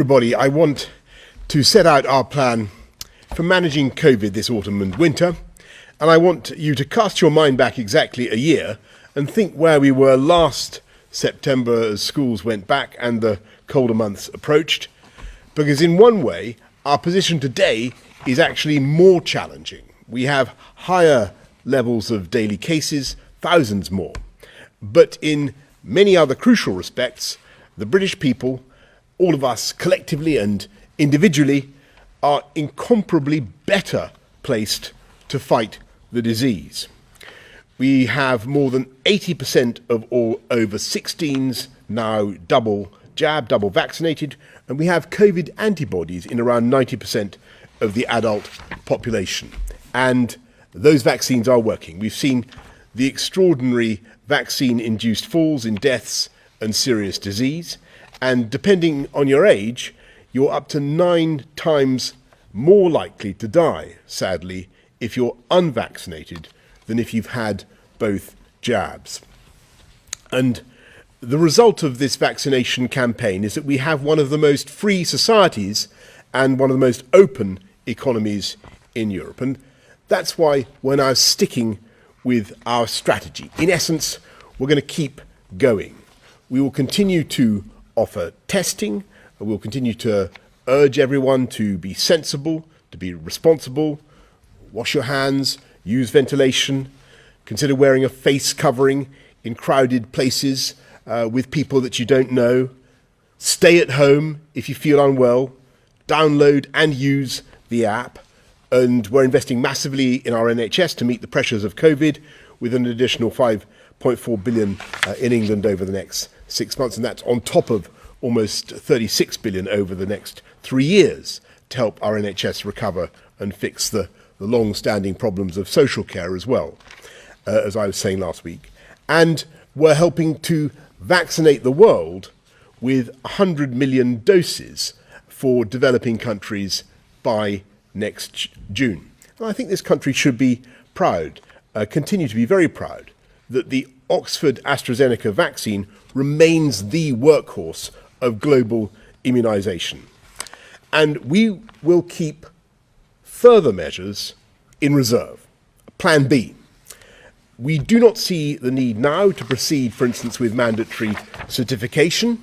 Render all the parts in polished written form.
Everybody, I want to set out our plan for managing COVID this autumn and winter, and I want you to cast your mind back exactly a year and think where we were last September as schools went back and the colder months approached, because in one way our position today is actually more challenging. We have higher levels of daily cases, thousands more, but in many other crucial respects, the British people, all of us collectively and individually, are incomparably better placed to fight the disease. We have more than 80% of all over 16s now double jabbed, double vaccinated, and we have COVID antibodies in around 90% of the adult population. And those vaccines are working. We've seen the extraordinary vaccine-induced falls in deaths and serious disease. And depending on your age, you're up to 9 times more likely to die, sadly, if you're unvaccinated than if you've had both jabs. And the result of this vaccination campaign is that we have one of the most free societies and one of the most open economies in Europe. And that's why we're now sticking with our strategy. In essence, we're going to keep going. We will continue to offer testing. We'll continue to urge everyone to be sensible, to be responsible, wash your hands, use ventilation, consider wearing a face covering in crowded places with people that you don't know. Stay at home if you feel unwell. Download and use the app. And we're investing massively in our NHS to meet the pressures of COVID with an additional 5.4 billion in England over the next 6 months, and that's on top of almost 36 billion over the next 3 years to help our NHS recover and fix the long-standing problems of social care as well, as I was saying last week. And we're helping to vaccinate the world with 100 million doses for developing countries by next June. And I think this country should be proud, continue to be very proud, that the Oxford AstraZeneca vaccine remains the workhorse of global immunisation. And we will keep further measures in reserve. Plan B. We do not see the need now to proceed, for instance, with mandatory certification,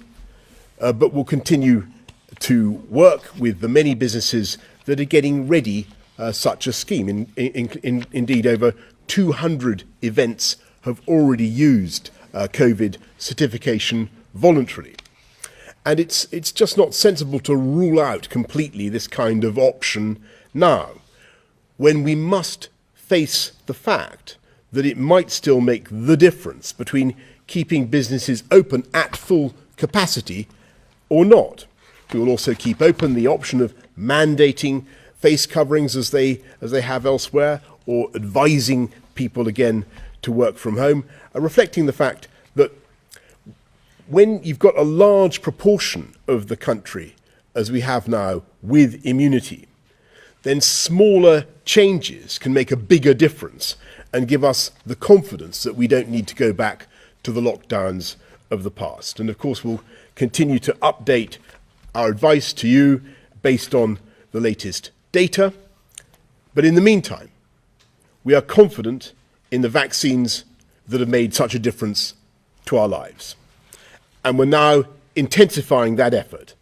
but will continue to work with the many businesses that are getting ready such a scheme. Indeed, over 200 events have already used COVID certification voluntarily. And it's just not sensible to rule out completely this kind of option now, when we must face the fact that it might still make the difference between keeping businesses open at full capacity or not. We will also keep open the option of mandating face coverings as they have elsewhere, or advising people again to work from home, reflecting the fact that when you've got a large proportion of the country, as we have now, with immunity, then smaller changes can make a bigger difference and give us the confidence that we don't need to go back to the lockdowns of the past. And of course, we'll continue to update our advice to you based on the latest data. But in the meantime, we are confident in the vaccines that have made such a difference to our lives. And we're now intensifying that effort,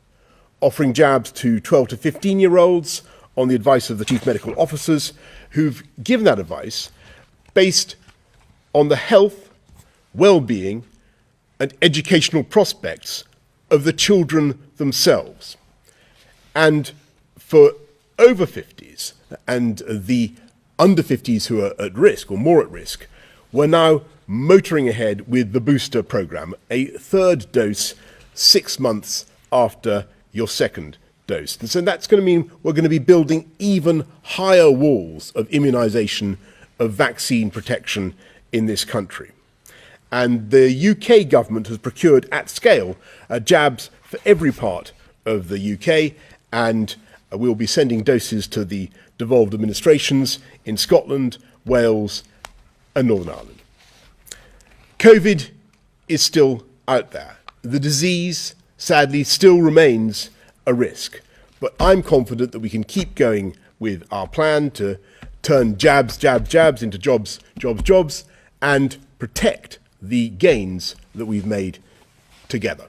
offering jabs to 12 to 15-year-olds on the advice of the chief medical officers who've given that advice based on the health, well-being and educational prospects of the children themselves. And for over 50s and the under 50s who are at risk or more at risk, we're now motoring ahead with the booster programme, a third dose 6 months after your second dose. And so that's going to mean we're going to be building even higher walls of immunisation, of vaccine protection in this country. And the UK government has procured at scale jabs for every part of the UK, and we'll be sending doses to the devolved administrations in Scotland, Wales and Northern Ireland. COVID is still out there. The disease, sadly, still remains a risk. But I'm confident that we can keep going with our plan to turn jabs into jobs, and protect the gains that we've made together.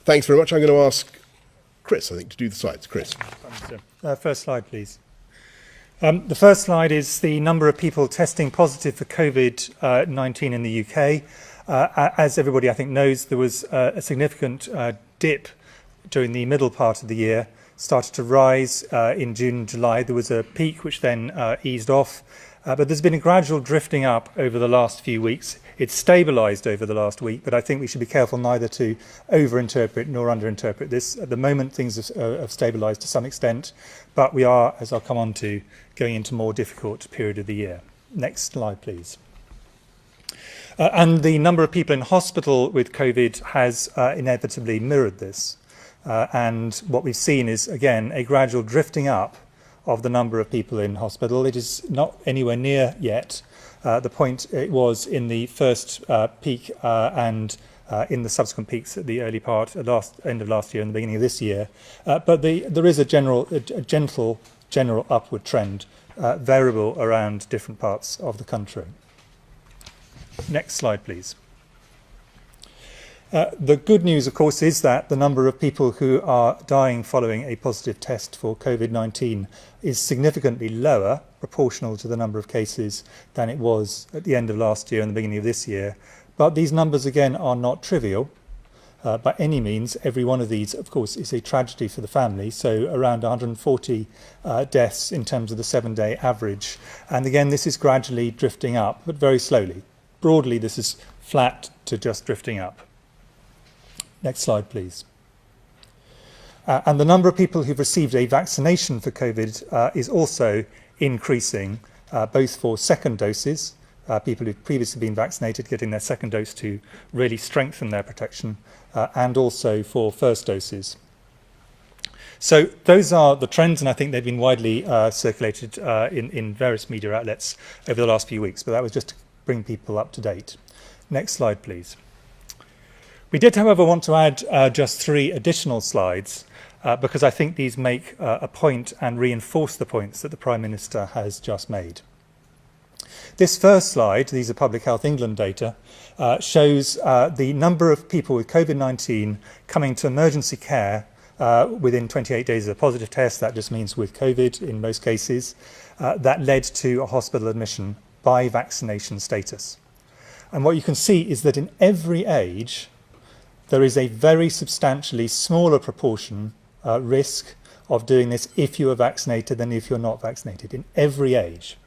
Thanks very much. I'm going to ask Chris, I think, to do the slides. Chris. First slide, please. The first slide is the number of people testing positive for COVID-19 in the UK. As everybody, I think, knows, there was a significant dip during the middle part of the year, started to rise in June and July. There was a peak which then eased off, but there's been a gradual drifting up over the last few weeks. It's stabilised over the last week, but I think we should be careful neither to overinterpret nor underinterpret this. At the moment, things have stabilised to some extent, but we are, as I'll come on to, going into a more difficult period of the year. Next slide, please. And the number of people in hospital with COVID has inevitably mirrored this. And what we've seen is, again, a gradual drifting up of the number of people in hospital. It is not anywhere near yet the point it was in the first peak and in the subsequent peaks at the early part, end of last year and the beginning of this year. But there is a gentle upward trend, variable around different parts of the country. Next slide, please. The good news, of course, is that the number of people who are dying following a positive test for COVID-19 is significantly lower, proportional to the number of cases, than it was at the end of last year and the beginning of this year. But these numbers, again, are not trivial. By any means. Every one of these, of course, is a tragedy for the family. So around 140 deaths in terms of the 7-day average. And again, this is gradually drifting up, but very slowly. Broadly, this is flat to just drifting up. Next slide, please. And the number of people who've received a vaccination for COVID is also increasing, both for second doses, people who've previously been vaccinated getting their second dose to really strengthen their protection, and also for first doses. So those are the trends, and I think they've been widely circulated in various media outlets over the last few weeks, but that was just to bring people up to date. Next slide, please. We did, however, want to add just 3 additional slides because I think these make a point and reinforce the points that the Prime Minister has just made. This first slide, these are Public Health England data, shows the number of people with COVID-19 coming to emergency care within 28 days of a positive test. That just means with COVID in most cases. That led to a hospital admission by vaccination status. And what you can see is that in every age, there is a very substantially smaller proportion risk of doing this if you are vaccinated than if you're not vaccinated, in every age.